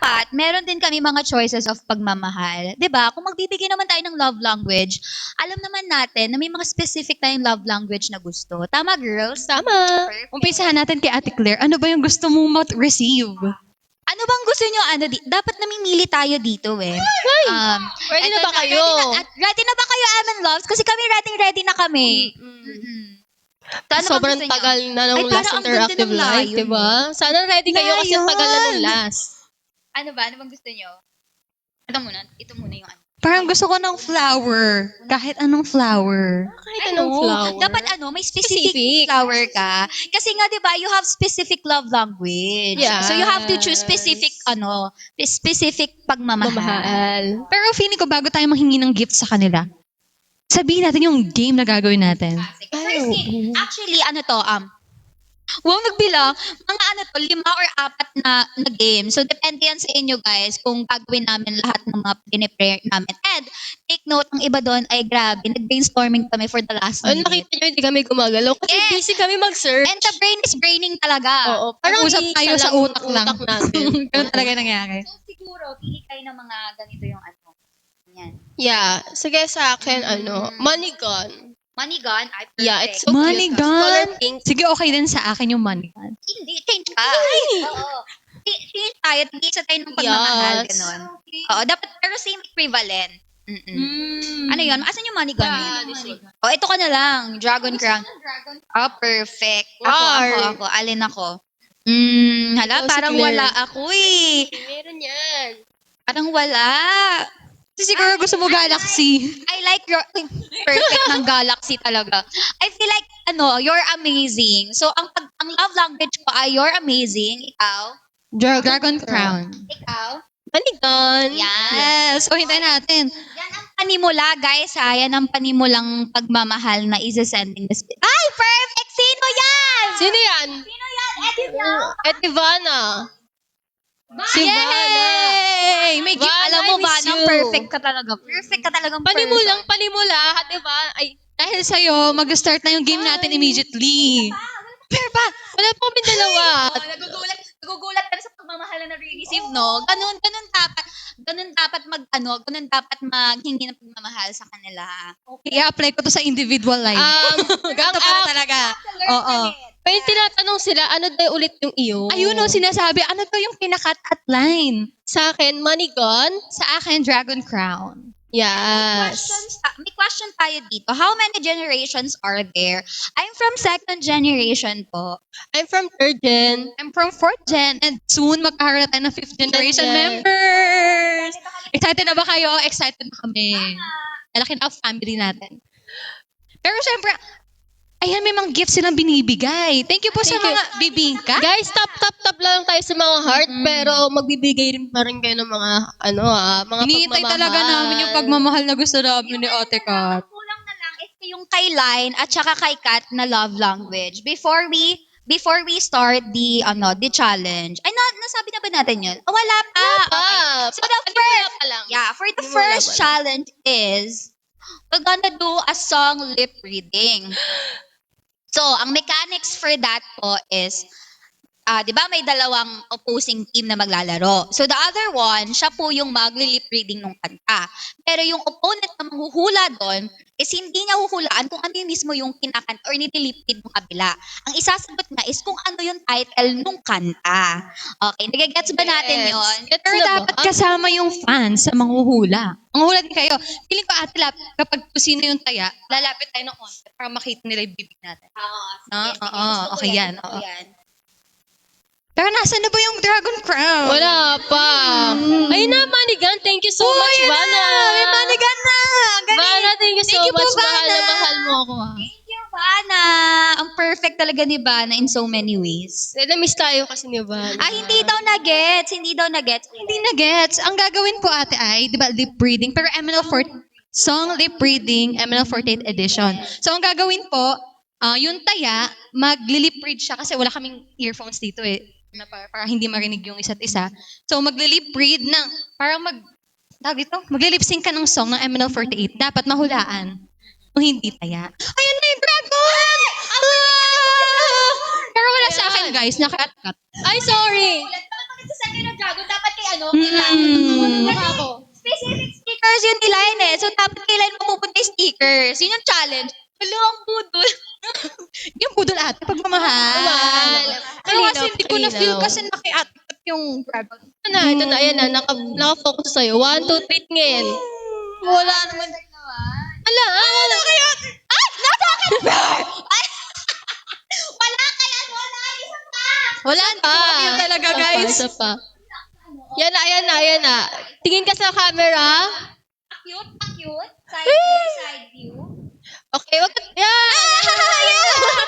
dapat, meron din kami mga choices of pagmamahal. 'Di ba? Kung magbibigay naman tayo ng love language, alam naman natin na may mga specific tayong love language na gusto. Tama, girls? Tama. Perfect. Umpisahan natin kay Ate Claire. Ano ba yung gusto mong receive? Ano bang gusto nyo? Dapat namimili tayo dito eh. Ready na Eto ba kayo? Ready na ba kayo, Amen Loves? Kasi kami ready na kami. So, ano bang Sobrang gusto nyo? tagal na Ay, nung parang last ang ganda interactive ng live, layon, diba? Sana ready kayo kasi Layon! tagal na nung last. Ano ba? Ano bang gusto nyo? Ito muna yung ano. Parang gusto ko ng flower. Kahit anong flower. Kahit anong flower. Dapat may specific flower ka. Kasi nga, di ba, you have specific love language. Yes. So, you have to choose specific pagmamahal. Mamahal. Pero feeling ko bago tayo manghingi ng gift sa kanila, sabihin natin yung game na gagawin natin. First game. Actually, wow, nagbilang. Mga 5 or 4 na game. So, depende yan sa inyo guys kung gagawin namin lahat ng mga piniprepare namin. And, take note, ang iba doon ay grabe. Nag-brainstorming kami for the last minute. Nakita nyo, hindi kami gumagalaw kasi Yes. busy kami mag-search. And the brain is braining talaga. Oo. Parang usap isa tayo sa lang utak lang. natin. Ganun talaga nangyari. So, siguro, pili kayo ng mga ganito yung Yan. Yeah. Sige sa akin, money gun. Money gun, ay perfect. Yeah, it's so Money cute. Color gun? pink. Sige, okay din sa akin yung money gun. Hindi, change ka. Oo. Change tayo, tigisa tayo ng pagmamahal, Yes. ganon. Oo, dapat, pero same equivalent. Ano yun? Asan yung money gun? Yeah, this one. Oh, ito ka na lang. Dragon crown. Oh, perfect. Ako. Alin ako? Hala, Ikaw si parang Claire. wala ako eh. Meron yan. Parang wala. Siguro gusto mo galaxy. I like your perfect ng galaxy talaga. I feel like you're amazing. So ang love language ko ay you're amazing. Ikaw? Dragon crown. Ikaw? Money gun. Yan. Yes. O, hintayin natin. Yan ang panimula, guys, ha? Yan ang panimulang pagmamahal na isa-sending the Ay, perfect! Sino yan? Sino yan? Sino yan? Edit nyo? Ivana. Si Vanna. Yay! May gift. Vanna, Alam mo I ba, miss nang you. perfect ka talaga. Perfect ka talagang Panimula, diba? Ay, Dahil sa'yo, mag-start na yung game natin immediately. Pero ba? wala po kami dalawa. Nagugulat ka na sa pagmamahal na receive, no? Ganun dapat maghingi ng pagmamahal sa kanila. I-apply ko to sa individual life. Ganito pala talaga. Oo. May tinatanong sila, ano daw ulit yung iyo? Ayun o, sinasabi, ano to yung pinakat at line? Sa akin, money gun. Sa akin, Dragon Crown. Yes. May question tayo dito. How many generations are there? I'm from 2nd generation po. I'm from third gen. I'm from 4th gen and soon magkakaroon tayo ng 5th generation Gen. members. Excited na ba kayo? Excited na kami. Malaki na ang family natin. Pero syempre, ayan, may mga gifts silang binibigay. Thank you po sa Thank you. mga bibingka. Guys, tap lang tayo sa mga heart, pero magbibigay rin pa rin kayo ng mga, mga Hinihintay pagmamahal. talaga namin yung pagmamahal na gusto namin ni Ate Kat. Kulang na lang ito yung kay Line at saka kay Kat na love language. Before we start the challenge. Ay, nasabi na ba natin yun? Oh, wala pa. Okay. So the first, for the first challenge is, we're gonna do a song lip reading. So, ang mechanics for that po is, di ba may dalawang opposing team na maglalaro. So, the other one, siya po yung magli-lip reading ng kanta. Pero yung opponent na manghuhula doon is hindi niya huhulaan kung ano yung mismo yung kinakanta or nililip read ng kabila. Ang isasagot niya is kung ano yung title ng kanta. Okay, nagagets ba natin yun? Pero dapat kasama yung fans sa manghuhula. Manghula din kayo. Feeling ko, Ate Lap, kapag kung sino yung taya, lalapit tayo ng konti para makita nila yung bibig natin. Oo, okay yan. Oo. Pero nasan na ba yung Dragon Crown? Wala pa. Ayun na, money gun. Thank you so much, Yun Vanna. na! May manigan na! Ang galing! Vanna, thank you so Thank you po, much. Mahal na Vanna. mahal mo ako. Thank you, Vanna! Ang perfect talaga ni Vanna in so many ways. Na-miss tayo kasi ni Vanna. Hindi daw na-gets. Hindi Hindi na gets. Ang gagawin po, Ate, ay, di ba, lip reading. Pero song lip reading, ML 48 edition. So, ang gagawin po, yung taya, magli-lip read siya kasi wala kaming earphones dito eh. Na para hindi marinig yung isa't isa. So, magli-lip read ng, para magli-lip sync ka ng song ng ML 48. Dapat mahulaan. Kung hindi taya. Ayan na yung dragon! Pero wala sa akin, guys. Naka-cut. Ay, sorry. magsasend kayo ng dragon, dapat kay ano, Mm. specific stickers yung line eh. So, dapat kailan mapupunta yung stickers. Yun yung challenge. Hello, ang budol. Yung budol ate, pagmamahal. Mahal. Pero kasi hindi ko na-feel Kalinaw. kasi naki-ate yung dragon. Ito na, ayan na, naka-focus sa'yo. 1, 2, 3, tingin. Wala naman. Ala, Kaya, nasa akin ba? Ay, wala kaya, wala. Isa pa. Wala pa. Yun talaga, guys. Isa pa. Yan na, ayan na, ayan na. Tingin ka sa camera. Cute, cute. Side view. Okay, wag ka. Yan!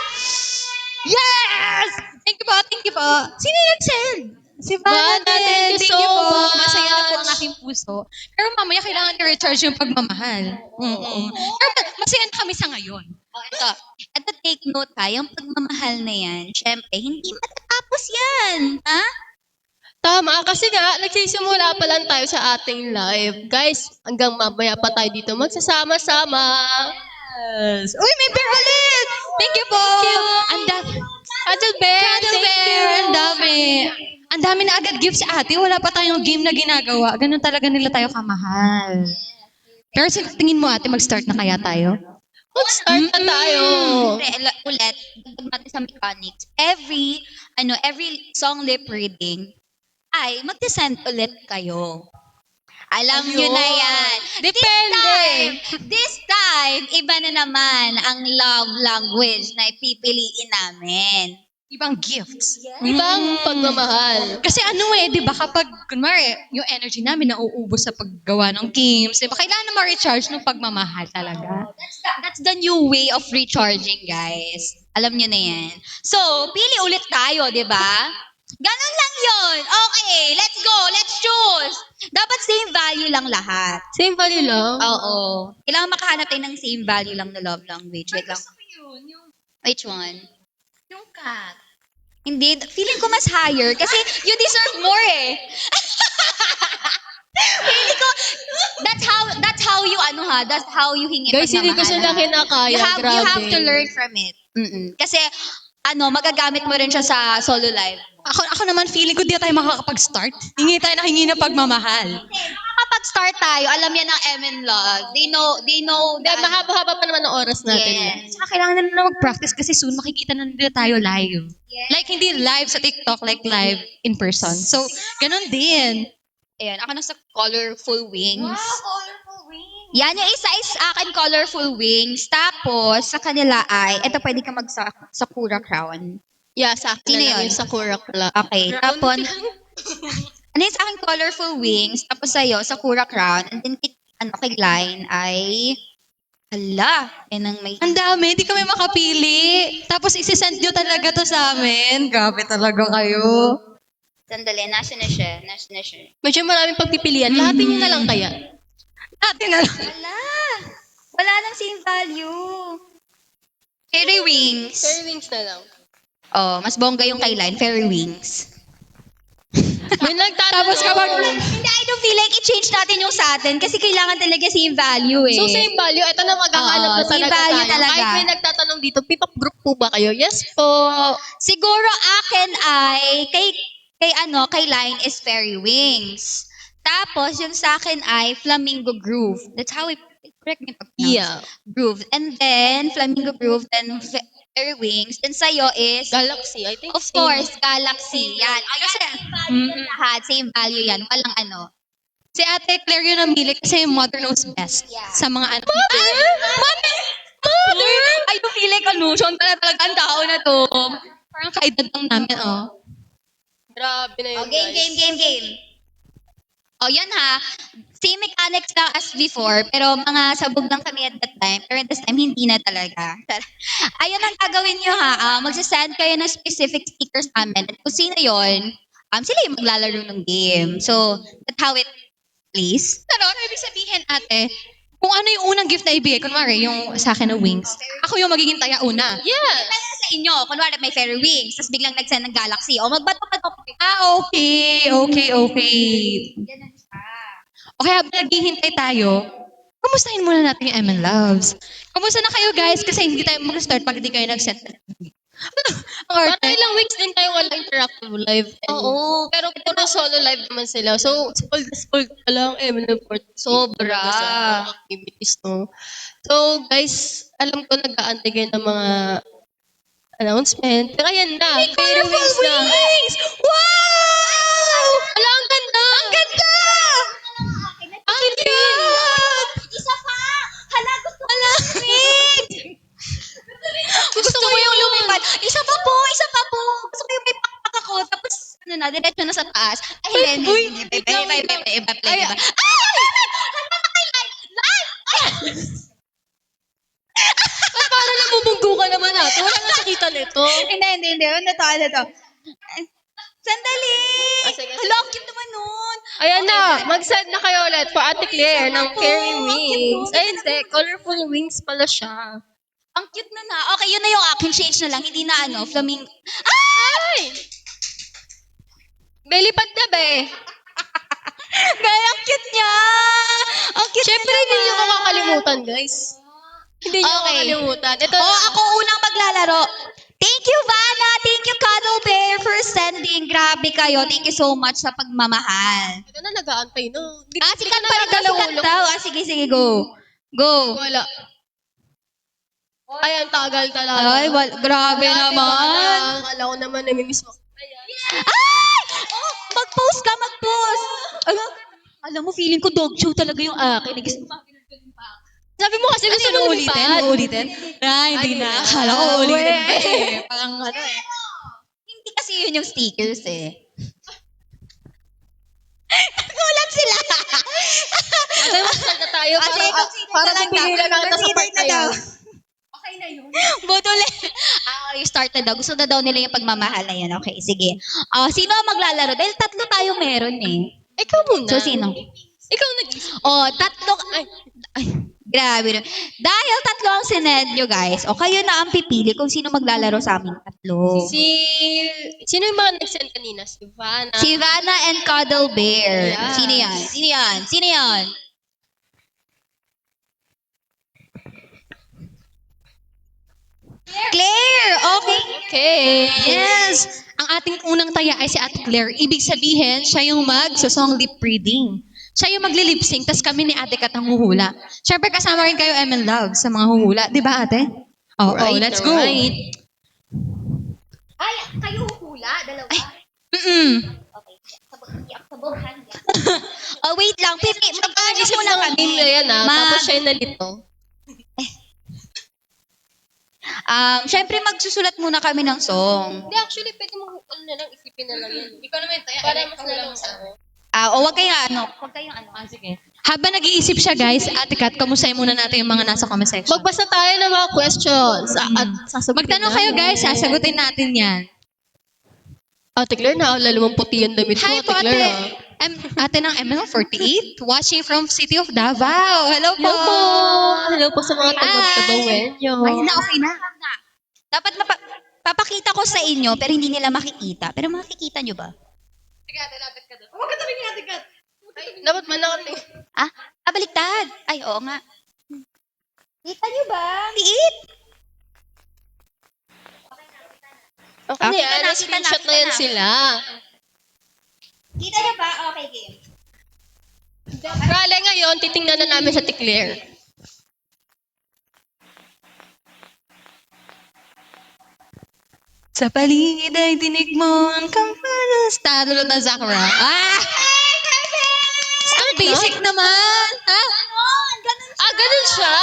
Yes! Thank you po, thank you po. Sino yung nag-send? Si Vana, Vana, thank you so po. much. Masaya na po ang aking puso. Pero mamaya kailangan i-recharge yung pagmamahal. Pero masaya na kami sa ngayon. Oh, ito take note ha, yung pagmamahal na yan, syempre, hindi matatapos yan. Ha? Tama, kasi nga, nagsisimula pa lang tayo sa ating live. Guys, hanggang mamaya pa tayo dito magsasama-sama. Yes. Uy, may bear ulit! Thank you po! Ang dami. Cuddle Bear, Cuddle thank bear! you. Ang dami. Ang dami na agad gifts si ate. Wala pa tayong game na ginagawa. Ganun talaga nila tayo kamahal. Pero sa tingin mo ate, mag-start na kaya tayo? Mag-start na tayo. Siyempre, ulit, dagdag natin sa mechanics. Every song lip reading, ay magte-send ulit kayo. Alam nyo na yan. Depende. This time, iba na naman ang love language na ipipiliin namin. Ibang gifts. Ibang pagmamahal. Kasi di ba kapag, kunwari, yung energy namin nauubos sa paggawa ng games, di ba, kailangan na ma-recharge ng pagmamahal talaga. That's the new way of recharging, guys. Alam nyo na yan. So, pili ulit tayo, di ba? Ganon lang yun. Okay, let's go. Let's choose. Dapat same value lang lahat. Same value lang. Oo. Kailangan makahanap tayo ng same value lang na love language. Wait lang. Which one? Yung cat. Hindi. Feeling ko mas higher kasi you deserve more eh. Feeling ko, that's how you that's how you hingi Guys, hindi ko pagmamahal, sila ha? kinakaya. Grabe. You have to learn from it. Kasi, magagamit mo rin siya sa solo live. Ako naman, feeling ko di tayo makakapag-start. Hingi tayo na hingi ng pagmamahal. Kapag start tayo, alam yan ng M&L Love. They know Hindi, mahaba-haba pa naman ang oras natin. Yes. Saka kailangan na nila mag-practice kasi soon makikita na nila tayo live. Yes. Like, hindi live sa TikTok, like live in person. So, ganun din. Ayan, ako nasa colorful wings. colorful wings. Yan, yung isa is akin colorful wings. Tapos, sa kanila ay, eto pwede ka Sakura crown. Yeah, sa akin Sino na lang yun? yung Sakura Cla. Okay, tapos, ano yung sa akin colorful wings, tapos sa'yo, Sakura crown, and then kay line ay, yan ang may, Ang dami, hindi kami makapili. Tapos isisend nyo talaga to sa amin. Grabe talaga kayo. sandali, nasa na siya. Medyo maraming pagpipilian. Lahatin nyo na lang kaya. Ate na lang. Wala nang same value. Fairy wings. Fairy wings na lang. Oh, mas bongga yung kay line, fairy wings. May nagtatanong. Tapos kapag, Hindi, I don't feel like i-change natin yung sa atin kasi kailangan talaga same value eh. So, same value. Ito na maghahanap Oo, na same talaga value tayo. talaga. Kahit may nagtatanong dito, P-pop group po ba kayo? Yes po. Siguro akin ay, kay line is fairy wings. Tapos, yung sa akin ay flamingo groove. That's how correct me pag Yeah. groove. And then, flamingo groove, then fairy wings. Then sa'yo is, Galaxy. I think of course, galaxy. Yan. Kasi, lahat, same value yan. Walang ano. si Ate Claire yung namili kasi mother knows best sa mga anak. Mother! I don't feel like illusion. Talaga ang tao na to. Parang kaedad lang namin, oh. Grabe na yun, Oh, game. guys. Oh, yan ha. Same mechanics lang as before, pero mga sabog lang kami at that time. Pero this time, hindi na talaga. Ayun ang gagawin nyo ha. Magsasend kayo ng specific stickers namin. At kung sino yun, sila yung maglalaro ng game. So, that's how it plays. Pero ano ibig sabihin, ate, kung ano yung unang gift na ibigay, kunwari, yung sa akin na wings, ako yung magiging taya una. Yes. Depende sa inyo. Kunwari may fairy wings, tapos biglang nag-send ng galaxy. O magbato-bato. Okay. Ganun siya. O kaya habang naghihintay tayo, kumustahin muna natin yung M&Loves. Kumusta na kayo guys? Kasi hindi tayo mag-start pag hindi kayo nag-send. Ang Para arte. ilang weeks din tayo wala interactive live. And, Oo. Pero puro solo live naman sila. So, spoiled pa lang. Sobra. Sa activities, no? So, guys, alam ko nag-aantay kayo ng mga announcement. Pero ayan na. Fairy Wings na. Wow! Wala, ang ganda! Ang ganda! Akin din! Isa pa! Hala, gusto ko lumipad! Gusto mo yung lumipad? Isa pa po! Isa pa po! Gusto ko yung may pakpak ako. Tapos, ano na, diretso na sa taas. Ay, hindi, Uy, hindi. wait lang, wait lang. Iba. Ay, Hala, nakay live! Ba't parang namumunggo ka naman natin? Wala nga nakita nito. Hindi. Ano to? Sandali! Sige. Hala, ang cute naman nun. Ayan na, mag-send na kayo ulit for Ate Claire ng Fairy Ang Wings. cute. Ay, hindi. Colorful wings pala siya. Ang cute na. Okay, yun na yung akin. Change na lang. Hindi na flamingo. Ay! Belipad na, be. Gaya, ang cute niya! Ang cute Siyempre, hindi nyo makakalimutan, guys. Hindi nyo Okay. makakalimutan. Ito Oh, na. ako unang maglalaro. Thank you, Vanna. Thank you, Cuddle Bear, for sending. Grabe kayo. Thank you so much sa pagmamahal. Ito na, nag-aantay, no? Sikat pa rin daw, sikat daw. Sige, go. Go. Wala. Ay, ang tagal talaga. Ay, grabe naman. Akala ko naman, namimiss mo. Ay! Oh, mag-post ka, mag-post. Alam mo, feeling ko dog show talaga yung akin. Sabi mo kasi gusto mo ulitin. Uulitin? Hindi na. Akala ko uulitin pa eh. Parang Hindi kasi yun yung stickers eh. Nagulat sila. Ate, mag-start na tayo Kasi para pipigilan natin sa part na yun. Okay na yun. Budol. Start na daw. Gusto na daw nila yung pagmamahal na yun. Okay, sige. Sino ang maglalaro? Dahil tatlo tayo meron eh. Ikaw muna. So, sino? Ikaw nag-isip. Tatlo. Ay, grabe. Dahil tatlo ang sinend nyo, guys. Kayo na ang pipili kung sino maglalaro sa amin tatlo. Sino yung mga nag-send kanina? Si Vanna. Si Vanna and Cuddle Bear. Yes. Sino yan? Claire! Okay. Okay. yes! Ang ating unang taya ay si Ate Claire. Ibig sabihin, siya yung mag-song lip reading. Siya yung magli-lip sync, tas kami ni Ate Kat ang huhula. Siyempre kasama rin kayo, ML Love, sa mga huhula. Di ba, Ate? Right, let's go. right. Ay, kayo hula, dalawa. Mm-mm. Okay. Wait lang. Mag-ano Nag-isip muna ng kami. game na yan, tapos siya yung nalito. Syempre magsusulat muna kami ng song. Hindi, actually, pwede mo na lang, isipin na lang yan. Ikaw naman tayo. Para mas na lang sa Wag kayong ano. Sige. Habang nag-iisip siya, guys, Ate Kat, kamustahin muna natin yung mga nasa comment section. Magbasa tayo ng mga questions. At sasagutin Magtanong kayo, guys, sasagutin natin yan. Ate Claire, naalala mong puti yung damit mo, Hi Ate po, Ate. Claire. Ate ng ML48, watching from City of Davao. Hello po. Hello po. Hello po sa mga Hi. tabag-tabawen nyo. Okay na. Dapat papakita ko sa inyo, pero hindi nila makikita. Pero makikita nyo ba? Dapat man nakating. Baliktad. Ay, oo nga. Kita nyo ba? Liit. Okay na Kita yan, na, screenshot kita na yan na. sila. Kita nyo ba? Okay, game. Rale ngayon, titingnan na namin sa Ate Claire. Sa paligid ay dinig mo ang kampanas. Tadulot na Zakura. Ang basic naman. Ha? Ganun siya.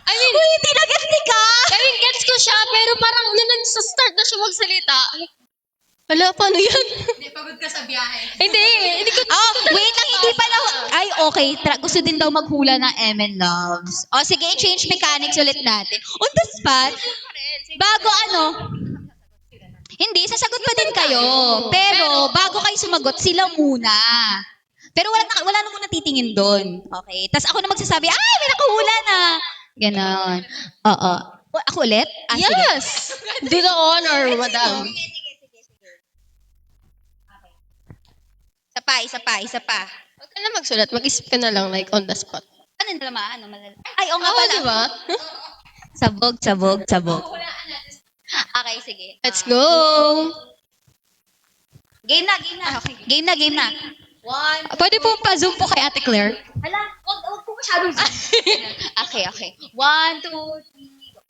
I mean, Hindi na gets ni ka. I mean, gets ko siya, pero parang nung nag-start na siya magsalita, wala, paano yan? Hindi, pagod ka sa biyahe. Hindi ko. Wait lang, hindi pala. Ay, okay. Gusto din daw maghula ng MN Loves. Sige, change mechanics ulit natin. On the spot, bago hindi, sasagot pa din kayo. Pero, bago kayo sumagot, sila muna. Pero wala na muna titingin doon. Okay? Tapos ako na magsasabi, may nakahula na. Ganon. Oo. Ako ulit? Sige. Yes! Do the honor, madam. Isa pa. Huwag ka na magsulat, mag-isip ka na lang like on the spot. Ano Ay, oo nga Oo, pala. di ba? Sabog. Okay, sige. Let's go! Game na, game na. Okay. Game na, game na. Pwede po pa-zoom po kay Ate Claire. Hala, wag po masyadong Okay, okay. 1, 2, 3, go.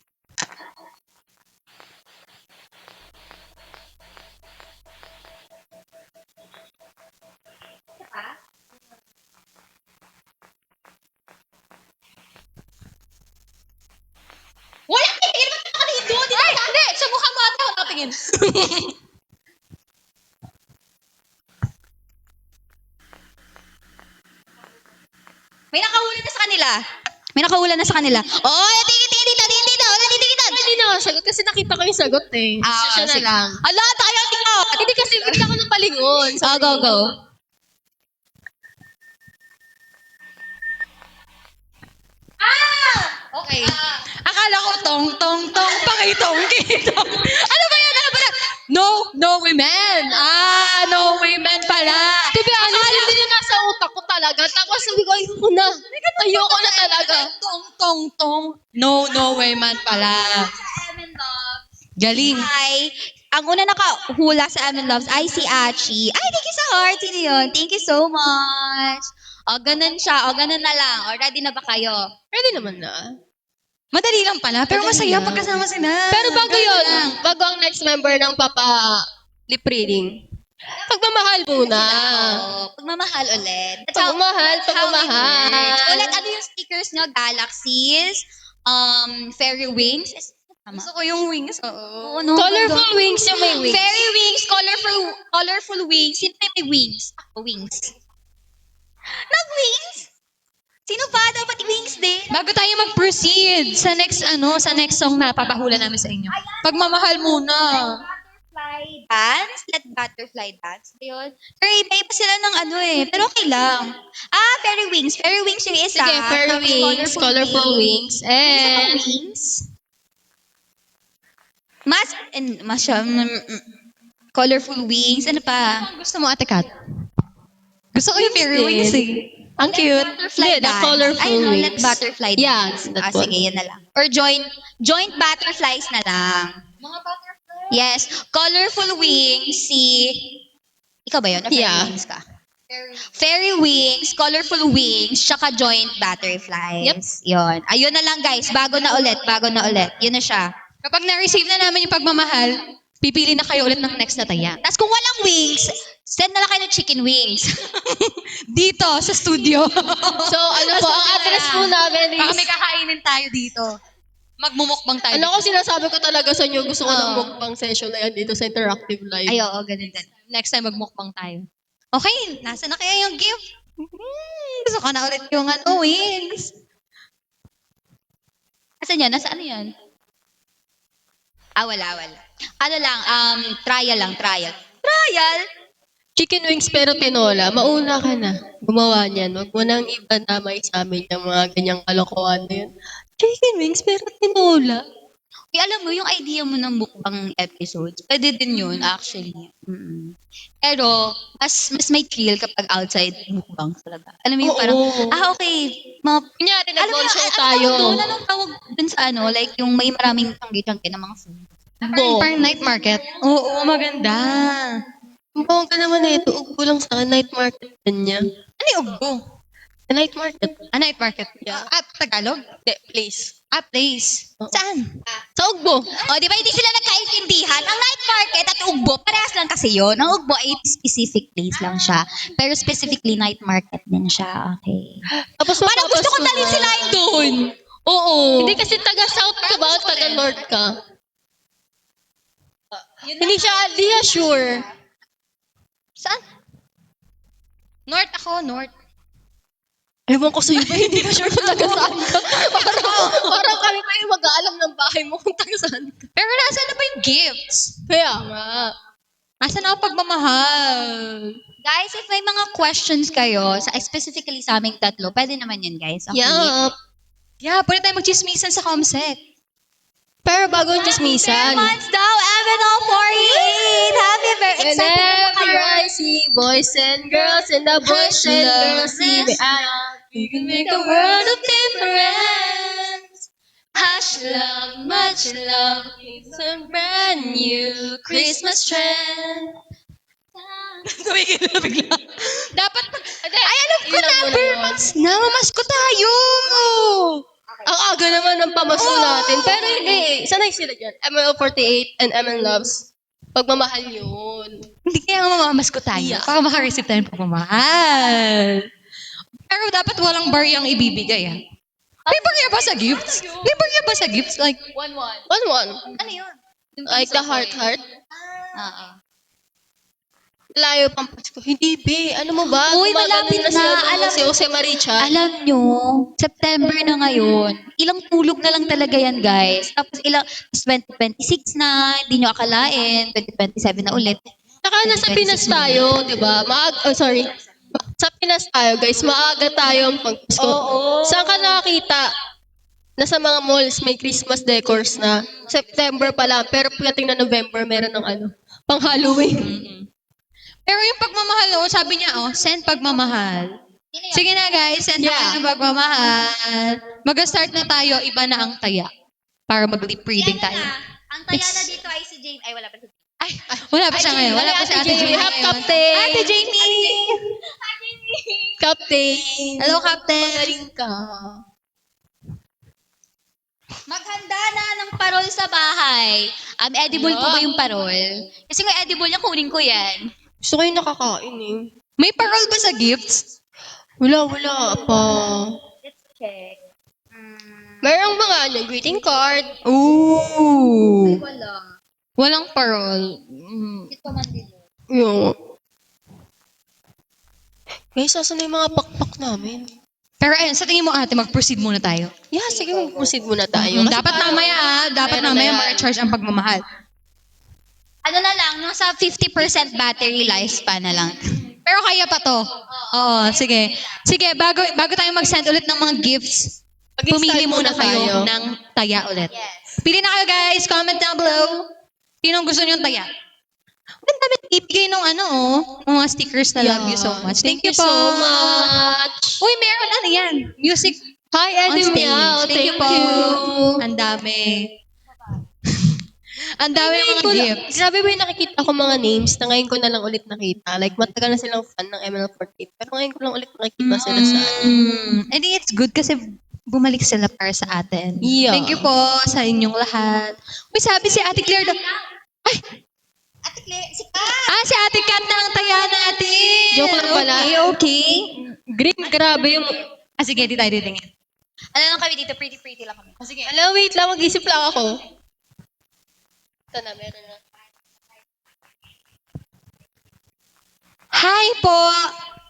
Wala! Tingin mo ka dito! Ay! Hindi! Sa mukha mo ata! Wala tingin. May nakahula na sa kanila. May nakahula na sa kanila. Oh, tingin dito! Tingin dito! Wala titingitan! Hindi na sagot kasi nakita ko yung sagot eh. Siya na sige. lang. Ala, tayo tingin! Hindi kasi bigla ko ng palingon. Oh, go, go. Okay. Akala ko tong, pakitong, kitong. Ano ba yan? Ano ba yan? No women. No women pala. To be honest, hindi na nasa utak ko talaga. Tapos sabi ko, ayoko na talaga. Tong. No women pala. Galing. Hi. Ang una nakahula sa Amin Loves ay si Achi. Ay, thank you sa heart. Sino yun? Thank you so much. O, ganun siya. O, ganun na lang. O, ready na ba kayo? Ready naman na. Madali lang pala, pero masaya pagkasama sila. Pero bago Ganun yun, lang. bago ang next member ng Papa Lip Reading, pagmamahal muna. O, pagmamahal ulit. That's Pagmamahal, how we pagmamahal. merge. Ulit, ano yung stickers nyo? Galaxies, fairy wings. Tama. Gusto ko yung wings. Oo. Oo, no, Colorful ganda. wings yung may wings. Fairy wings, colorful wings. Sino may wings? Ako, wings. Nag-wings? Sino pa? Dapat wings din. Bago tayo mag-proceed sa next song na papahula namin sa inyo. Pagmamahal muna. Butterfly dance? Let butterfly dance. Ayun. Pero iba sila ng pero okay lang. Fairy wings. Fairy wings yung isa. Sige, fairy Tapos wings, colorful wings, Isa pang and wings. Colorful wings. Ano pa? Ang gusto mo, Ate Kat? Gusto ko yung fairy din. wings eh. Ang cute. Butterfly Hindi, the dance. colorful Ay, no, let wings. butterfly Yeah, dance. that one. Sige, yan na lang. Or joint butterflies na lang. Mga butterflies? Yes. Colorful wings, ikaw ba yun? Or fairy Yeah. wings ka? Fairy wings, colorful wings, tsaka joint butterflies. Yun. Ayun na lang guys. Bago na ulit. Yun na siya. Kapag na-receive na namin yung pagmamahal, pipili na kayo ulit ng next na taya. Tapos kung walang wings, send na lang kayo ng chicken wings. Dito, sa studio. so ano po, ang address po namin Baka is, may kakainin tayo dito. Magmumukbang tayo. ano ko sinasabi ko talaga sa inyo, gusto ko ng Oo. mukbang session na yan dito sa Interactive Live. Ay, oo, ganun din. Next time magmukbang tayo. Okay, nasa na kaya yung gift? Gusto ko na ulit yung wings. Asan yan? Nasa ano yan? Wala. Ano lang, trial lang. Trial? Chicken wings pero tinola, mauna ka na. Gumawa niyan. Huwag mo nang iba na may sa amin yung mga ganyang kalokohan na yun. Chicken wings pero tinola. Alam mo, yung idea mo ng mukbang episodes, pwede din yun, actually. Pero, mas may thrill kapag outside mukbang talaga. Alam mo yung parang, okay. Kunyari, Alam mo nag-show tayo. Anong tawag dun sa like yung may maraming tanggi-tanggi ng mga food. Parang night market. Oo, maganda. Ang bongga naman na ito. Ugbo lang sa night market niya. Ano yung ugbo? Night market. Night market. Yeah. Tagalog? De, place. Place. Saan? Sa Ugbo. Di ba hindi sila nagkaintindihan? Ang night market at ugbo, parehas lang kasi yun. Ang ugbo ay specific place lang siya. Pero specifically night market din siya. Okay. Tapos Parang gusto ko dalhin sila doon. Oo. Hindi kasi taga-south ka ba o taga-north ka? Hindi siya sure. Saan? North ako, north. Ewan ko sa'yo ba, hindi ka sure kung taga saan ka. Parang kami pa yung mag-aalam ng bahay mo kung taga saan ka. Pero nasaan na ba yung gifts? Kaya nga. Nasaan na ang pagmamahal? Guys, if may mga questions kayo, specifically sa aming tatlo, pwede naman yun, guys. Okay? Yup. Yeah, pwede tayo magchismisan sa Comsec. Pero bago yung chismisan. Months daw, Evanol 48! Happy birthday! Excited na ba Whenever kayo? I see boys and girls in the bush and girls see me out, we can make a world of difference. much love. It's a brand new Christmas trend. Tumigil na bigla. Dapat, Ay, alam ko na, Burmans na, mamasko tayo! Ang aga naman ng pamasko natin. Pero hindi, sanay sila dyan. ML48 and ML Loves. Pagmamahal yun. Hindi kaya mamamasko tayo Yeah. para makareceive tayo ng pagmamahal. Pero dapat walang barya ang ibibigay, ah. May barya ba sa gifts? May barya ba sa gifts? Like, 1-1. Ano yun? Like the heart. Oo. Layo pang Pasko. Hindi, be. Ano mo ba? Uy, Gumagano malapit na. sila ng Alam- si Jose Maricha. Alam nyo, September na ngayon. Ilang tulog na lang talaga yan, guys. Tapos 2026 na, hindi nyo akalain. 2027 na ulit. Saka nasa Pinas tayo, di ba? Sorry. Sa Pinas tayo, guys. Maaga tayo ang pag-Pasko. Oo. Saan ka nakakita? Nasa mga malls, may Christmas decors na. September pa lang. Pero pagdating na November, meron ng pang Halloween. pero yung pagmamahal, sabi niya, send pagmamahal. Sige na guys, send Yeah. tayo ng pagmamahal. Mag-start na tayo, iba na ang taya. Para mag-lip reading tayo. Ang taya na dito ay si Jane. Ay, wala pa si Ay, wala pa siya ngayon. Wala pa si Ate Jamie Half ngayon. Captain. Ate Jamie! Captain. Hello, Captain. Magaling ka. Maghanda na ng parol sa bahay. Edible po ba yung parol? Kasi kung edible yan, kunin ko yan. Gusto ko yung nakakain eh. May parol ba sa gifts? Wala pa. Let's check. Merong mga greeting card. Ooh. Wala. Walang parol. Ito man din. Yung. Guys, asan na yung mga pakpak namin? Pero ayun, sa tingin mo ate, mag-proceed muna tayo. Yeah, sige, mag-proceed muna tayo. Kasi Dapat parang- mamaya dapat Meron mamaya na yan. ma-charge ang pagmamahal. Ano na lang, nasa 50% battery lifespan na lang. Pero kaya pa to. Oo, sige. Sige, bago tayo mag-send ulit ng mga gifts, pumili muna kayo ng taya ulit. Yes. Pili na kayo guys, comment down below. Sinong gusto niyo ng taya? Ang dami ibigay nung mga stickers na love you so much. Thank you po. so much. Uy, meron yan. Music Hi, on Eddie stage. Miao. Thank you po. Ang dami. Ang dami ng mga gifts. Grabe ba yung nakikita ko mga names na ngayon ko na lang ulit nakita. Like, matagal na silang fan ng ML48. Pero ngayon ko lang ulit nakikita sila sa I think it's good kasi bumalik sila para sa atin. Yeah. Thank you po sa inyong lahat. Uy, sabi si Ate Claire Ay! Ate Claire, si Kat! Si Ate Kat na ang taya natin! Joke lang pala. Okay. Green, grabe yung... Sige, di tayo titingin. Ano lang kami dito, pretty lang kami. Sige. Alam, wait lang, mag-isip lang ako. Ito na, meron na. Hi po!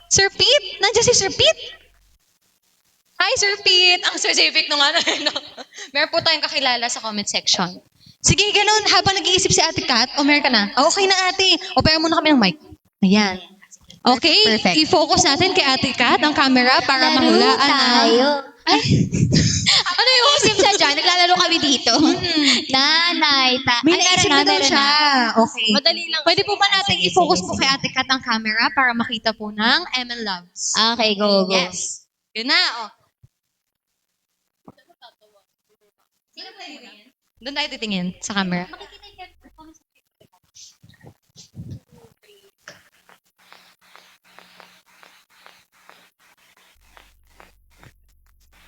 Sir Pete? Nandiyan si Sir Pete? Hi, Sir Pete! Ang specific nung no? Meron po tayong kakilala sa comment section. Sige, ganun. Habang nag-iisip si Ate Kat, meron ka na. Okay na ate. Opera muna kami ng mic. Ayan. Okay, Perfect. i-focus natin kay Ate Kat ang camera para mahulaan ang... Ay, Ano yung usip siya dyan? Naglalaro kami dito. Nanay, may naisip na daw siya. Okay. Madali lang. Pwede po ba natin Sige, i-focus sige, po kay Ate Kat ang camera para makita po ng ML Loves? Okay, go. Yes. Yun na, Doon tayo titingin sa camera.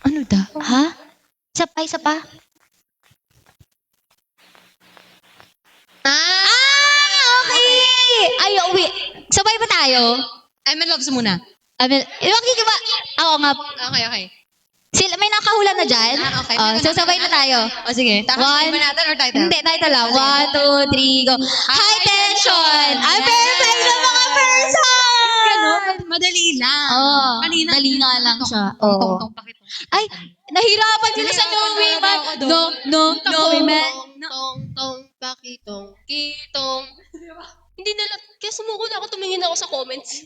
Ano da? Ha? Isa pa. Okay! Ay, wait. Sabay ba tayo? ML Loves muna. Makikiba. Oo nga. Okay. Sila, may nakahula na dyan? Okay. So, sabay na tayo. O sige, tapos One. ba natin or title? Hindi, title lang. 1, 2, 3, go. High tension! Ang perfect na mga person! Ganun, madali lang. Oo. Kanina, Dali nga lang siya. Oo. Tong pakitong. Ay, nahirapan sila sa no way man. No way man. Tong, pakitong, kitong. Hindi na lang. Kaya sumuko na ako, tumingin ako sa comments.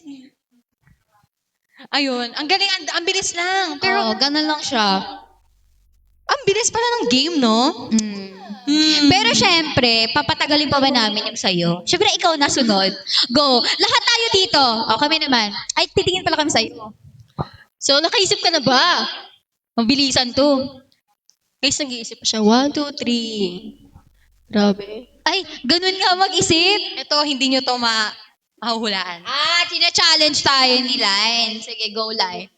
Ayun, ang galing, ang bilis lang. Pero, Pero, ganun lang siya. ang bilis pala ng game, no? Pero syempre, papatagalin pa ba namin yung sa'yo? Syempre, ikaw na sunod. Go. Lahat tayo dito. O, kami naman. Ay, titingin pala kami sa'yo. So, nakaisip ka na ba? Mabilisan to. Guys, nag-iisip pa siya. 1, 2, 3. Grabe. Ay, ganun nga mag-isip. Ito, hindi nyo to mahuhulaan. Tina-challenge tayo ni Line. Sige, go Line.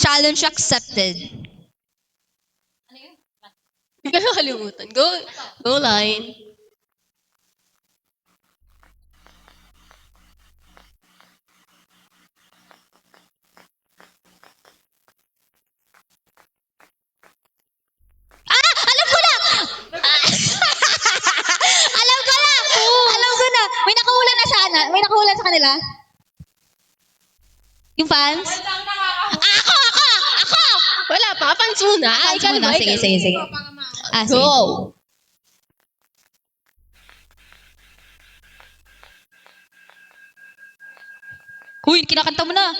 Challenge accepted. Hindi ka nakalimutan. Go line. Alam ko na! Alam ko na! Alam ko na! May nakahula na sana. May nakahula sa kanila. Yung fans? Ako! Wala pa. Fans muna. Ay, Fans muna. Sige. Sige. Sige. Go. Uy, kinakanta mo na.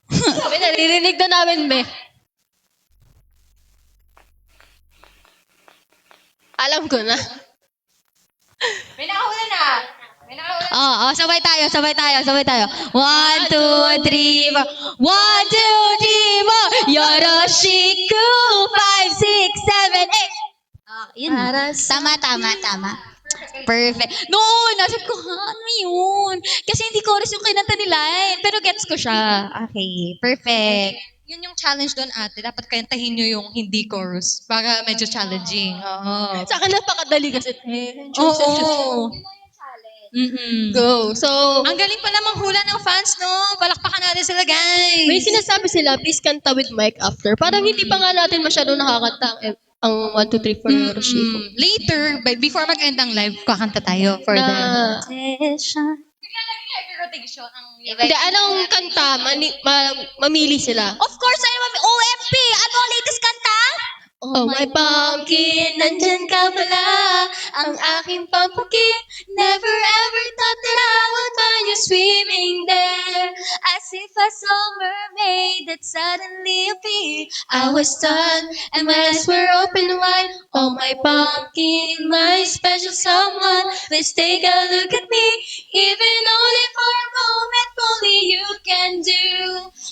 Sabi, naririnig na namin, be. Alam ko na. Oo, sabay tayo. 1, 2, 3, 4. 1, 2, 3, 4. Yoroshiku. 5, 6, 7, 8. Yun. Tama. Perfect. Noon, nasip ko, ano yun? Kasi hindi chorus yung kinanta ni Line. Pero gets ko siya. Okay, perfect. Yun yung challenge doon, ate. Dapat kantahin nyo yung hindi chorus para medyo challenging. Oo. Sa akin, napakadali kasi. Oo. Go. So, Ang galing pala manghula ng fans, no? Palakpakan natin sila, guys. may sinasabi sila, please kanta with mic after. Parang hindi pa nga natin masyado nakakanta ang 1, 2, 3 for Yoroshiku. Later, before mag-end ang live, kakanta tayo for the... Na, hindi, anong kanta? Mamili sila. Of course, I love OMP. Ano ang latest kanta? Oh my pumpkin, nandyan ka pala. Ang aking pumpkin, never ever thought that I would find you swimming there. As if I saw a mermaid that suddenly appeared. I was stunned, and my eyes were open wide. Oh my pumpkin, my special someone, please take a look at me. Even only for a moment, only you can do.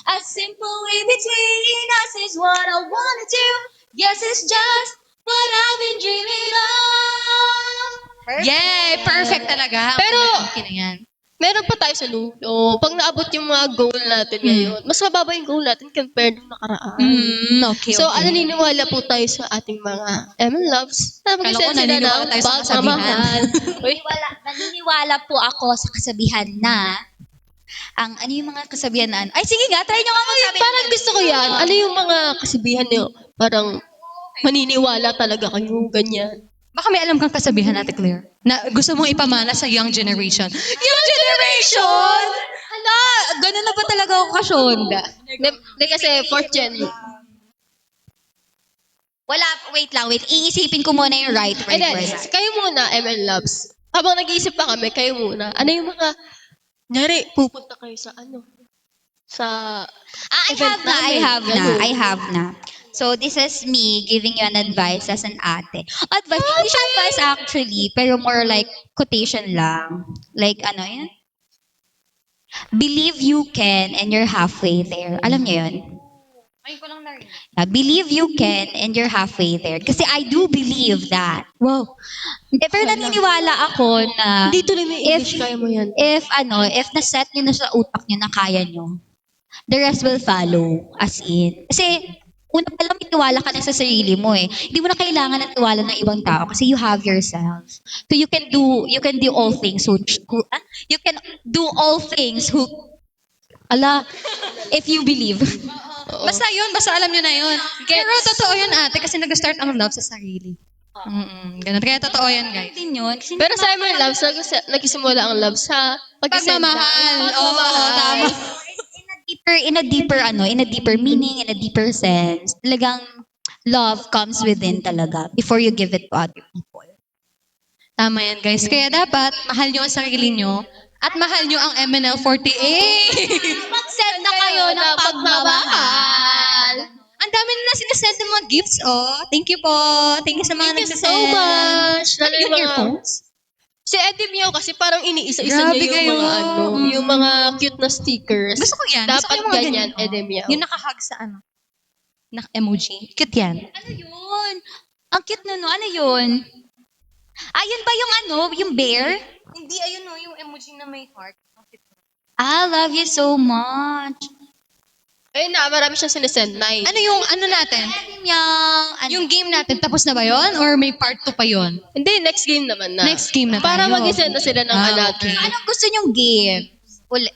A simple way between us is what I wanna do. Yes, it's just what I've been dreaming of. Yay! Perfect talaga. Pero, Okay na yan. meron pa tayo sa lulo. Pag naabot yung mga goal natin ngayon, mas mababa yung goal natin compared nung nakaraan. Okay, So, naniniwala po tayo sa ating mga loves. Kala ko naniniwala tayo sa kasabihan. Uy, Naniniwala po ako sa kasabihan na ano yung mga kasabihan na ay sige nga, try nyo nga magsabi. parang gusto ko yan. Ano yung mga kasabihan niyo? Parang maniniwala talaga kayo, ganyan. Baka may alam kang kasabihan, Ate Claire, na gusto mong ipamana sa young generation. Young generation! Hala, ganun na ba talaga ako kasyonda? Hindi kasi 4th gen. Wala, wait. Iisipin ko muna yung right word. And then, kayo muna, ML Loves. Habang nag-iisip pa kami, kayo muna. Ano yung mga, nyari, pupunta kayo sa I have na. So, this is me giving you an advice as an ate. Advice, hindi siya advice actually, pero more like quotation lang. Like, yun? Believe you can and you're halfway there. Alam niyo yun? Believe you can and you're halfway there. Kasi I do believe that. wow. Pero naniniwala ako na Dito rin may English, kaya mo yan. if na-set nyo na sa utak nyo na kaya nyo, the rest will follow. As in. Kasi, una pa lang itiwala ka na sa sarili mo eh. Hindi mo na kailangan ng tiwala ng ibang tao kasi you have yourself. So you can do all things you can do all things if you believe. Basta yun, basta alam nyo na yun. Pero totoo yun, ate, kasi nag-start ang love sa sarili. Ganun. Kaya totoo yan, guys. Din yun. Kasi Pero sa ML Loves, nagsisimula ang love sa pag-isenda. Pagmamahal. Oo, tama. in a deeper meaning, in a deeper sense, talagang love comes within talaga before you give it to other people. Tama yan, guys. Kaya dapat, mahal nyo ang sarili nyo at mahal nyo ang MNL48. Mag-send na kayo ng pagmamahal. Ang dami na sinesend ng mga gifts, oh. Thank you po. Thank you sa mga Thank you nagsasend. so much. Ano yung earphones? Si Eddie Mio kasi parang iniisa-isa Grabe niya yung kayo. mga yung mga cute na stickers. Gusto ko yan. Gusto ko Dapat yung mga ganyan, ganyan, oh. Eddie Mio. Yung nakahag sa ano. na emoji. Cute yan. Ano yun? Ang cute na no. Ano yun? Ayun ba yung ano? Yung bear? Hindi, ayun o, yung emoji na may heart. I love you so much. Ayun na, marami siyang sinesend. Nice. Ano yung ano natin? Yung game natin, tapos na ba yon? Or may part 2 pa yon? Hindi, next game naman na. Next game na Para tayo. mag-isend na sila ng another. okay. Anong gusto nyong game?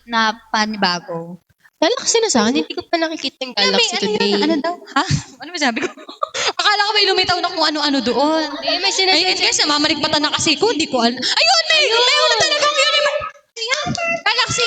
Na panibago? Galaxy na sa akin, hindi ko pa nakikita yung Galaxy today. Ano daw? Ha? Ano ba sabi ko? Akala ko may lumitaw na kung ano-ano doon. Hindi, may Ayun sinesend. guys, namamalikmata na kasi ko. Hindi ko alam. Ayun, may una talagang yun. Galaxy.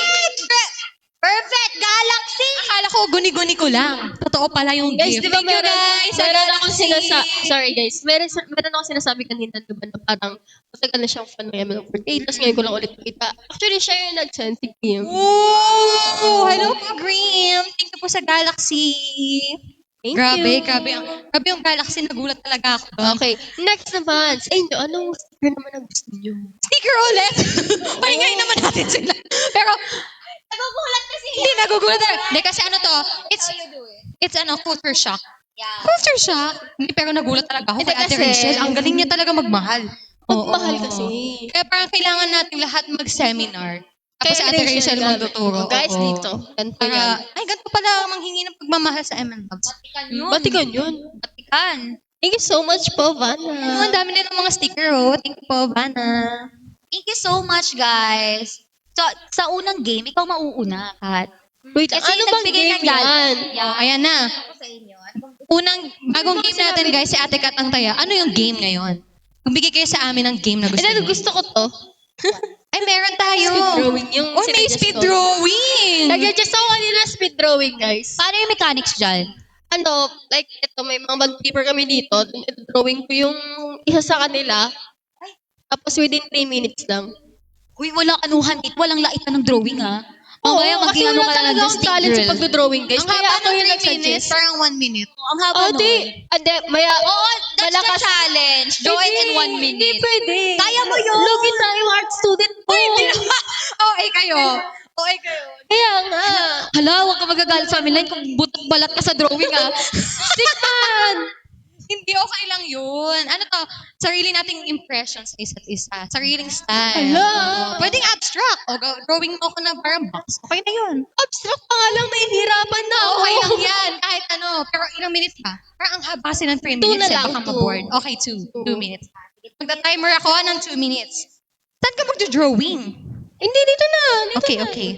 Perfect! Galaxy! Akala ko guni-guni ko lang. Totoo pala yung Guys, gift. di ba Thank you guys. sa meron akong Galaxy. Sorry guys, meron akong sinasabi kanina, di ba, na parang matagal na siyang fan ng ML48, tapos ngayon ko lang ulit nakita. Actually, siya yung nag-send si Kim. Oh, hello po, Grim. Thank you po sa Galaxy. Thank Grabe, you. grabe yung Galaxy. Nagulat talaga ako doon. Okay, next naman. Sa inyo, anong sticker naman ang gusto niyo? Sticker ulit. Pahingayin naman natin sila. Pero, Nagugulat kasi. hindi, nagugulat na. Hindi, kasi ano to, it's ano, culture shock. Yeah. Culture shock. Hindi, pero nagulat talaga ako Hindi, kay Ate kasi- Rachel. Ang galing niya talaga magmahal. Magmahal Oo. kasi. Kaya parang kailangan natin lahat mag-seminar. Tapos si Kay Ate Rachel grabe. magtuturo. Oh, guys, Oo. dito. Ganito Para, yan. ay, ganito pala manghingi ng pagmamahal sa ML Loves. Batikan yun. Batikan yun. Batikan. Thank you so much po, Oh, Vanna. ang dami din ng mga sticker, oh. Thank you po, Vanna. Thank you so much, guys. So, sa unang game, ikaw mauuna, Kat. Wait, Kasi ano bang nagbigay game ng gal- yan? Oh, ayan na. Ako sa inyo. Ano bang Unang, bagong game natin, guys, si Ate Kat ang taya. Ano yung game ngayon? Magbigay kayo sa amin ng game na gusto Hindi, niyo. gusto ko to. Ay, meron tayo. Speed drawing. Yung Oh, may sinuggest speed ko. drawing. Nag-adjust ako kanina speed drawing, guys. Paano yung mechanics dyan? Ano, like, ito, may mga bag-paper kami dito. Ito, drawing ko yung isa sa kanila. Tapos within 3 minutes lang. Uy, walang anuhan dito. Walang laitan ng drawing, ha? Mamaya Oo, kasi maging ano wala ka na talaga lang, akong stick talent sa girl. pag-drawing, guys. Ang Kaya haba ako ng yung 3 minutes, nag-suggest. parang 1 minute. Ang haba Oh, nun. di. Ade, maya. Oo, that's the challenge. Join in 1 Hindi minute. pwede. Kaya mo yun. Lugi tayo, art student po. Okay kayo. Okay kayo. Kaya nga. Hala, huwag ka magagalit sa amin line kung butok balat ka sa drawing, ha? Stickman. Hindi, okay lang yun. Ano to? Sarili nating impressions sa isa't isa. Sariling style. Hala. Oo. Pwedeng abstract. O, drawing mo ko na parang box. Okay na yun. Abstract pa nga lang, nahihirapan na ako. Okay lang yan. Kahit ano. Pero ilang minutes pa? Parang ang haba kasi ng 3 Two minutes. na lang, Baka two. maboard. Okay, 2 minutes. Magta-timer ako ng 2 minutes. Saan ka magdo-drawing? Hindi, dito na. Dito Okay, na. okay.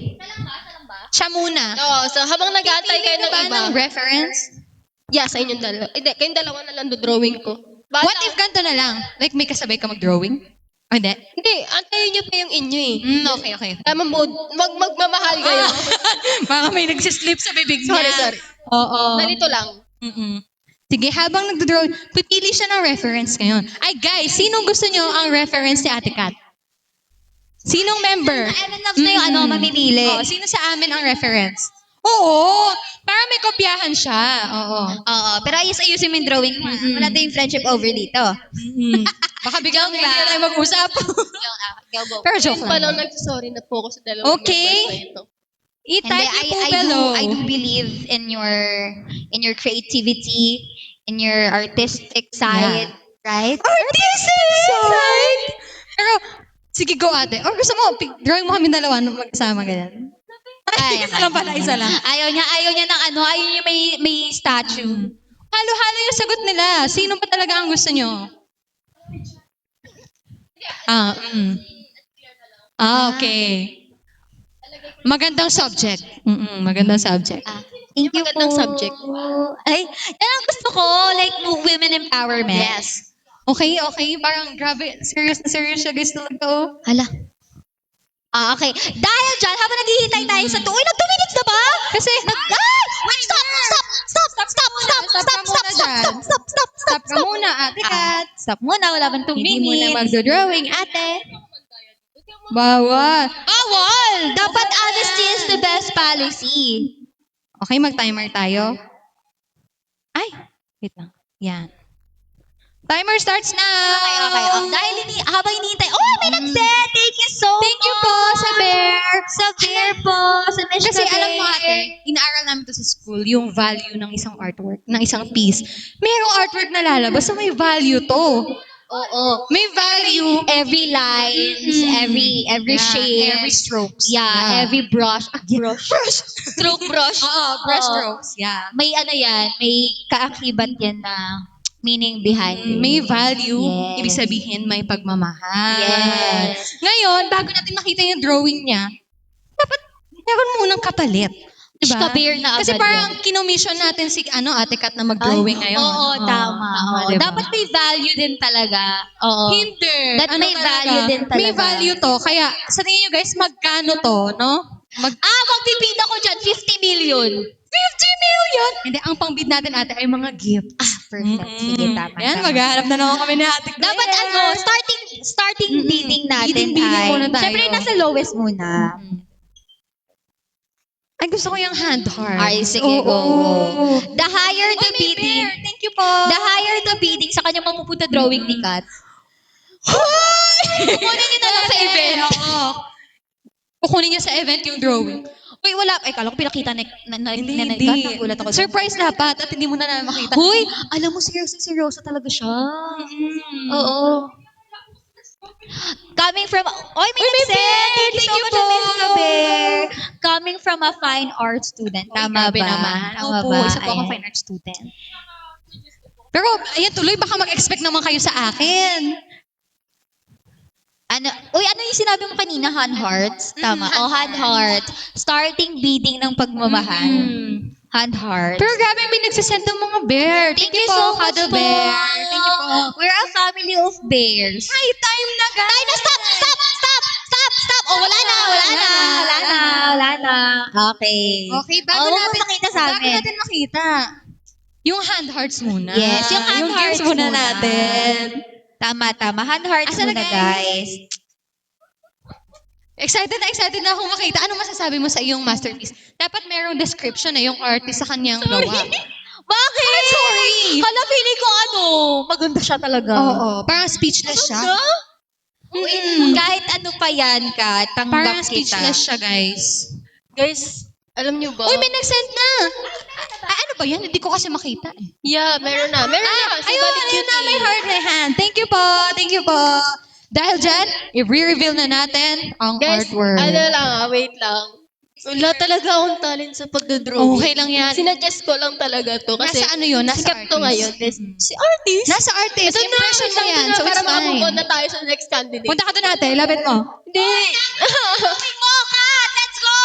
Siya muna. Oo, so habang nag-aantay kayo Pili ng ka ba iba. ng reference? Yeah, sa inyong dalawa. Hindi, kayong dalawa na lang do drawing ko. Bala. What if ganito na lang? Like may kasabay ka mag-drawing? O hindi? Hindi, antayin niyo pa yung inyo eh. Okay, okay. Tama mo, magmamahal kayo. Baka may nagsislip sa bibig niya. Sorry. Oo. Nalito lang. Mm-mm. Sige, habang nagdo-draw, pipili siya ng reference ngayon. Ay guys, sinong gusto nyo ang reference ni Ate Kat? Sinong member? ML Loves na yung ano, mamimili. Oh, sino sa amin ang reference? Oo, para may kopyahan siya. Oo. Oo, pero ayusin mo yung drawing mo. Wala tayong friendship over dito. Baka biglang hindi lang. na tayo mag-usap. Go. Pero joke Yun pa lang, lang. nag-sorry na po ako sa dalawang Okay. members na ito. I-type niyo po below. I do believe in your creativity, in your artistic side, right? Artistic side! Pero, sige go ate. Or gusto mo, drawing mo kami dalawa magkasama ganyan. Ay, Isa lang pala, isa lang. ayaw niya ng ano, ayaw niya may statue. Halo-halo yung sagot nila. Sino pa talaga ang gusto nyo? Okay. Magandang subject. Magandang subject. Thank you Magandang po. subject. Ay, yan ang gusto ko, like women empowerment. Yes. Okay. Parang grabe. Serious na serious siya guys talaga. Oh. Hala. Okay. Dahil dyan, habang naghihintay tayo sa 2 minutes na ba? Kasi, Wait, stop! stop ka muna, Ate Kat. Stop muna, wala bang 2 Hindi mo na minutes? magdo-drawing, ate. Bawal. Bawal! Dapat honesty is the best policy. Okay, mag-timer tayo. Ay, wait lang. Yan. Timer starts now. Okay. Dahil habang hinihintay, may nag-set! Thank you so much! Thank you po sa Bear. Sa Bear po! Sa Mesh Kasi Cafe. alam mo ate, inaaral namin to sa school, yung value ng isang artwork, ng isang piece. Merong artwork na lalabas, so may value to. Oo. May value. Every lines, every shape. Every strokes. Yeah, every brush. Stroke brush. Oo, brush strokes. Yeah. May may kaakibat yan na meaning behind it. May value, Yes. ibig sabihin may pagmamahal. Yes. Ngayon, bago natin makita yung drawing niya, dapat meron munang kapalit. Diba? Kabir na Kasi agad parang yan. kinommission natin si Ate Kat na mag-drawing ngayon. Oo, tama. Oo. diba? Dapat may value din talaga. Oo. Hindi. That may talaga? value din talaga. May value to. Kaya, sa tingin nyo guys, magkano to, no? Magbibid ako dyan, 50 million. 50 million! Hindi, ang pangbid natin ate ay mga gifts. Perfect. Sige, tama. Yan, tama. maghahanap na naman kami ni Ate Claire. Dapat starting bidding natin Bidding ay, muna tayo. syempre nasa lowest muna. Ay, gusto ko yung hand heart. Ay, sige, Oo. go. The higher the May bidding, bear. Thank you po. the higher the bidding, sa kanya mapupunta drawing ni Kat. Kukunin niyo na lang sa event. Oo. Kukunin niyo sa event yung drawing. Uy, wala. Ay, kala ko pinakita na Hindi. Kat. Nagulat ako. Surprise dapat at hindi mo na namin makita. Huy, alam mo, seryoso talaga siya. Oo. Coming from, may nag-send. Thank you so much, Miss Bear. Coming from a fine art student. Tama Grabe ba? naman. Tama Opo, ba? isa po akong Ayan. fine art student. Pero, ayan tuloy, baka mag-expect naman kayo sa akin. Ano yung sinabi mo kanina, hand hearts? Tama. hand Hand hearts. Starting bidding ng pagmamahal. Hand hearts. Pero grabe, may nagsasend ng mga bear. Thank you so much Cuddle po. Bear. Thank you po. We're a family of bears. Ay, time na guys. Tayo na, stop! Oh, wala na. Okay. Okay, bago Huwag mo natin makita sa Bago amin. natin makita. Yung hand hearts muna. Yes, yung hand hearts gifts muna muna. natin. Tama. Hand hearts Asa na, muna, guys. Excited na akong makita. Ano masasabi mo sa iyong masterpiece? Dapat merong description na yung artist sa kanyang gawa. Bakit? Sorry. Hala, feeling ko maganda siya talaga. Oo, parang speechless siya. Kahit ano pa yan, Kat, Parang tanggap kita. speechless siya, guys. Guys, alam niyo ba? Uy, may nag-send na! Ay, ano ba yan? Hindi ko kasi makita eh. Yeah, meron na. Meron na. Si Bali ayun na, Cutie. may heart na hand. Thank you po. Dahil dyan, i-reveal na natin ang Guys, artwork. wait lang. Wala talaga akong talent sa pagdodrawing. Okay lang yan. Sinuggest ko lang talaga to. Kasi Nasa ano yun? Nasa sikat to artist. ngayon. Si artist? Nasa artist. Ito na, Impression mo yan. So, para it's fine. makapunta na tayo sa next candidate. Punta ka doon natin. Labit mo. Hindi. Let's go!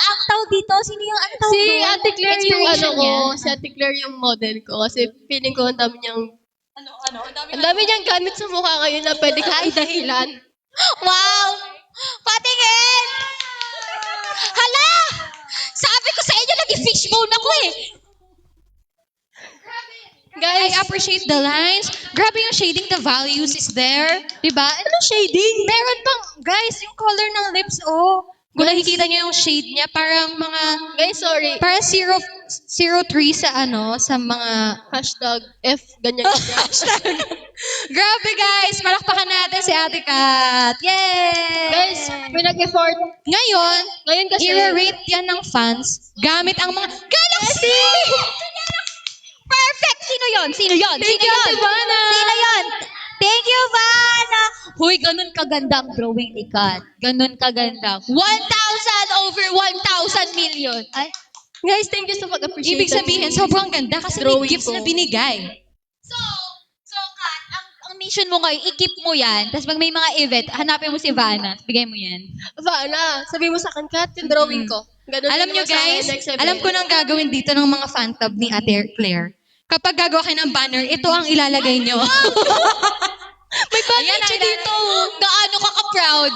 ang tawag dito, sino yung tawag Si doon? Ate Claire yung Inspiration niya. si Ate Claire yung model ko. Kasi feeling ko ang dami niyang ang dami niyang gamit sa mukha ngayon na pwede kang idahilan. Wow! Patingin! Hala! Sabi ko sa inyo, nag-fishbone ako eh. I appreciate the lines. Grabe yung shading, the values is there. Diba? Ano shading? Meron pang, guys, yung color ng lips, oh. Kung nakikita niyo yung shade niya, parang mga, Guys, sorry. parang 03 sa sa mga, Hashtag F, ganyan. grabe guys, palakpakan natin si Ate Kat. Yay! Guys, pinag-effort. Ngayon kasi, i-rate yan ng fans gamit ang mga Galaxy! Perfect! Sino yon? Thank you, Ate Vanna. Sino yon? Thank you, Vanna! Huy, ganun kaganda ang drawing ni Kat. Ganun kaganda. 1,000 over 1,000 million. Ay, guys, thank you sa pag-appreciate. Ibig sabihin, sobrang ganda kasi may Drawing gifts ko. na binigay. So, Kat, ang mission mo ngayon, i-keep mo yan. Tapos pag may mga event, hanapin mo si Vanna. Bigay mo yan. Vanna, sabi mo sa akin, Kat, yung drawing ko. Ganun Alam din nyo naman sa akin guys, next event. alam ko nang gagawin dito ng mga fan club ni Ate Claire. Kapag gagawa kayo ng banner, ito ang ilalagay nyo. May banner siya dito. Gaano ka ka-proud?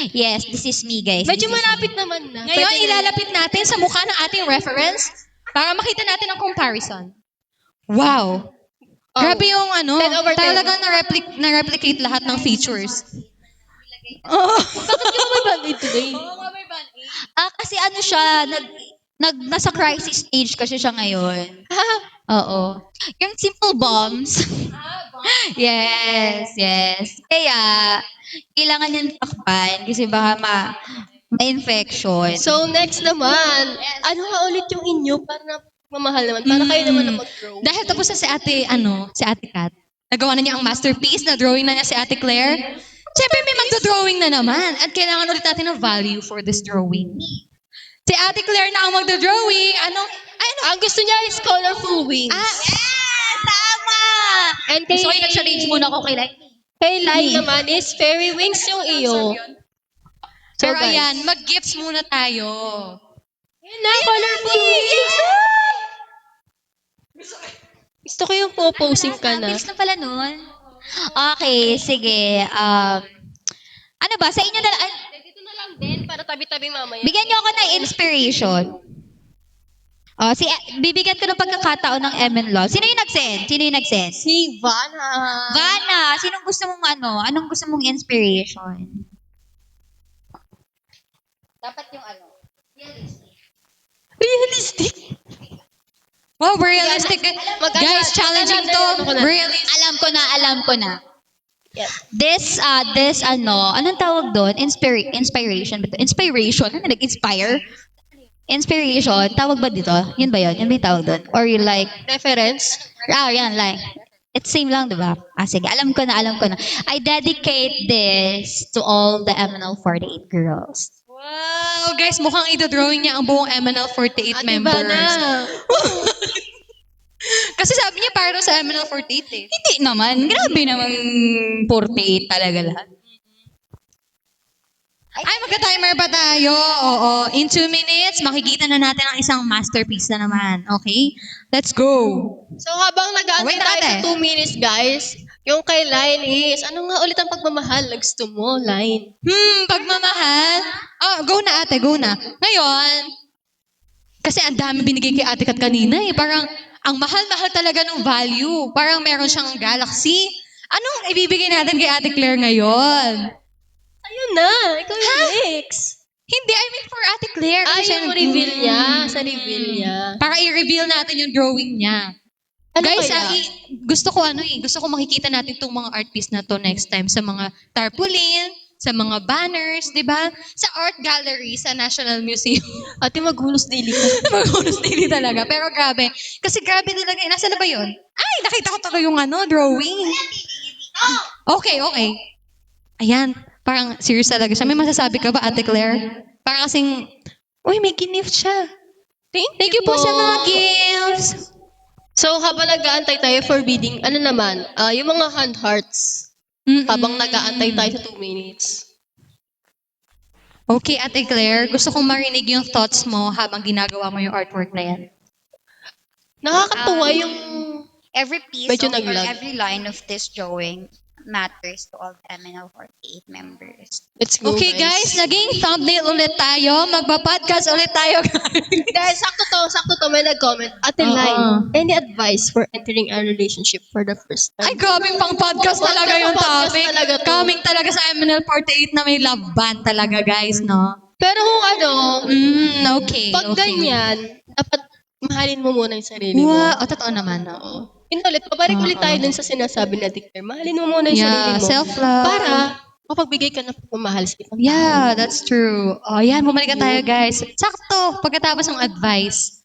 Yes, this is me, guys. Medyo This is malapit naman na. Ngayon, Pwede na. ilalapit natin sa mukha ng ating reference para makita natin ang comparison. Wow! Oh. Grabe yung 10 over 10. talagang na-replicate lahat ng features. Bakit ka ba may band-aid today? Kasi ano siya, nasa crisis stage kasi siya ngayon. Oo. Yung simple bombs. Yes. Kaya, kailangan niyang takpan kasi baka ma-infection. So, next naman, ano nga ulit yung inyo para na mamahal naman? Para kayo naman na mag-grow. Dahil tapos na si Ate Kat. Nagawa na niya ang masterpiece, na drawing na niya si Ate Claire. Siyempre may magdo-drawing na naman. At kailangan ulit natin ng value for this drawing. Si Ate Claire na ang magdo-drawing. Ano? Ang gusto niya is colorful wings. Tama! And kay, So, nag-challenge muna ako kay Lai. kay Lai naman is fairy wings yung iyo. So, Pero guys, ayan, mag-gifts muna tayo. yun na, colorful wings. Gusto ko yung po-posing ka na. Bilis na pala nun. Okay, sige. Ano ba? Sa inyo na lang. Dito na lang din para tabi-tabi mamaya. Bigyan niyo ako ng inspiration. Bibigyan ko ng pagkakataon ng Law. Sino yung nag-send? Si Vanna. Vanna, sinong gusto mong Anong gusto mong inspiration? Dapat yung Realistic. Wow, realistic. Guys, challenging to. Ano Realistic. Alam ko na. Yes. This anong tawag doon? Inspiration. Inspiration? Ano nag-inspire? Inspiration, tawag ba dito? Yun ba yun? Yun ba yung tawag doon? Or you like, Reference. yan, like, it's same lang, diba? Sige, alam ko na. I dedicate this to all the MNL48 girls. Wow, guys, mukhang ito-drawing niya ang buong MNL48 members. Vanna. Kasi sabi niya para sa MNL48 eh. Hindi naman, grabe naman 48 talaga lahat. Ay, magka-timer ba tayo? Oo. In 2 minutes, makikita na natin ang isang masterpiece na naman. Okay? Let's go. So, habang nag-aantay Wait, tayo ate. sa 2 minutes, guys, yung kay Line is, ano nga ulit ang pagmamahal na gusto mo, Line? Pagmamahal. Go na ate, go na. Ngayon, kasi ang dami binigay kay Ate Kat kanina eh. Parang, ang mahal-mahal talaga ng value. Parang meron siyang galaxy. Anong ibibigay natin kay Ate Claire ngayon? Ayun na, ikaw yung next. Hindi, I mean for Ate Claire. Kasi siya Yung reveal niya, sa reveal niya. Para i-reveal natin yung drawing niya. Ano Guys, kaya? gusto ko makikita natin itong mga art piece na to next time sa mga tarpaulin, sa mga banners, di ba? Sa art gallery sa National Museum. Ate, maghulos daily ka. Maghulog din talaga. Pero grabe. Kasi grabe talaga. Nasaan na ba yun? Ay, nakita ko talaga yung drawing. Okay. Ayan. Parang serious talaga siya. May masasabi ka ba, Ate Claire? Parang kasing, uy, may gift siya. Thank you po sa mga gifts. So, habang nag-aantay tayo for bidding, ano naman, yung mga hand hearts, habang nag-aantay tayo sa 2 minutes. Okay, Ate Claire, gusto kong marinig yung thoughts mo habang ginagawa mo yung artwork na yan. Nakakatuwa yung... Every piece Medyo or nag-lag. every line of this drawing matters to all the MNL48 members. Let's go, Okay, guys, naging thumbnail ulit tayo. Magpa-podcast ulit tayo, guys. Guys, sakto to, may nag-comment. Ate Oo. Line, any advice for entering a relationship for the first Ay, time? grabe pang podcast talaga yung Podcast topic. talaga to. Coming talaga sa MNL48 na may love band talaga, guys, no? Pero kung Okay. pag okay. ganyan, dapat mahalin mo muna yung sarili mo. Wow, totoo naman, no? Inulit, pabalik ulit tayo dun sa sinasabi ni Ate Claire. Mahalin mo muna yung sarili Yeah, mo. self-love. Para mapagbigay ka ng pagmamahal sa ibang tao. Yeah, that's true. Oh, yan, bumalik na tayo, guys. Sakto, pagkatapos ng advice.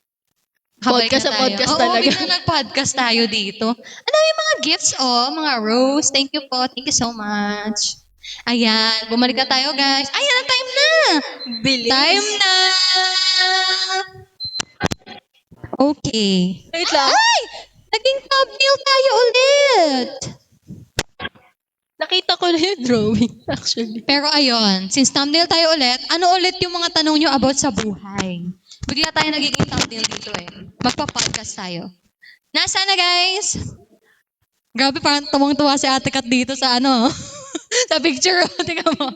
Habalik Podcast na sa tayo. podcast Oo, talaga. bigla nag-podcast tayo dito. Ano yung mga gifts, mga rose. Thank you po. Thank you so much. Ayan, bumalik na tayo, guys. Ayan, ang time na. Bilis. Time na. Okay. Wait lang. Ay! Naging thumbnail tayo ulit. Nakita ko na yung drawing, actually. Pero ayun, since thumbnail tayo ulit, ano ulit yung mga tanong nyo about sa buhay? Bigla tayo nagiging thumbnail dito eh. Magpa-podcast tayo. Nasaan na, guys? Grabe, parang tumang-tuwa si Ate Kat dito sa sa picture. Tingnan mo.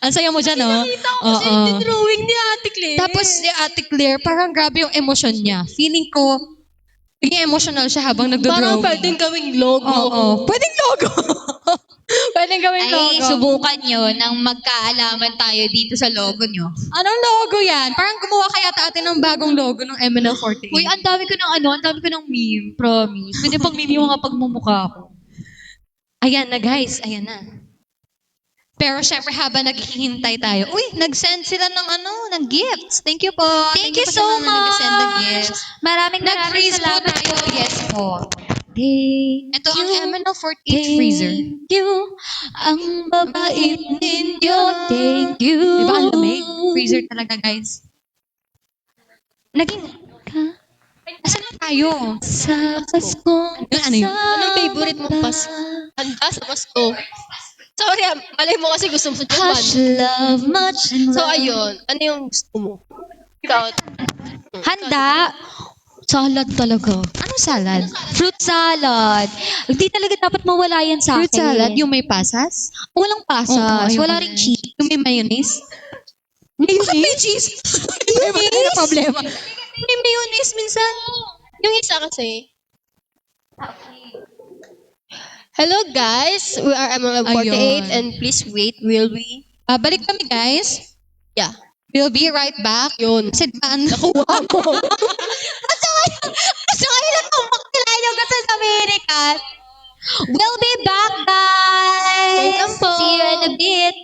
Ang saya mo dyan, no? Nakita ko kasi yung drawing ni Ate Claire. Tapos si Ate Claire, parang grabe yung emosyon niya. Feeling ko, naging emotional siya habang parang nagdo-drawing. pwedeng gawing logo. Oo. Pwedeng logo. Pwedeng gawin Ay, logo. subukan nyo nang magkaalaman tayo dito sa logo nyo. Anong logo yan? Parang gumawa kaya ate ng bagong logo ng MNL48. Uy, ang dami ko ng meme, promise. Pwede pang meme yung mga pagmumukha ko. Ayan na guys, ayan na. Pero syempre habang naghihintay tayo, uy, nag-send sila ng gifts. Thank you po. Thank you po so sa mga nag-send ng much. gifts. Maraming Nag-freeze po salamat tayo. po. Yes po. Thank Ito ang MNL48 freezer. you. Ang babait ninyo. Thank you. Di ba ang lamig? Freezer talaga guys. Naging, asan na tayo? Sa Pasko. Ano yun? Anong favorite mong Pasko? Handa sa Pasko. Sorry, malay mo kasi gusto mo sa Japan. Hush love, much So, love. ayun. Ano yung gusto mo? Ikaw. Handa. Salad talaga. Anong salad? Fruit salad. Hindi talaga dapat mawala yan sa Fruit akin. salad? Yung may pasas? Walang pasas. ayoko wala na. ring cheese. Yung may mayonnaise? Bakit may cheese? Ano problema? May mayonnaise minsan. Yung isa kasi. Hello guys, we are MLM48 Ayun. and please wait, will we? Balik kami guys. Yeah. We'll be right back. Yun. Kasi daan. Nakuha mo. So, kayo na tumakilay nyo kasi sa Amerika. We'll be back, guys. Welcome po. See you in a bit.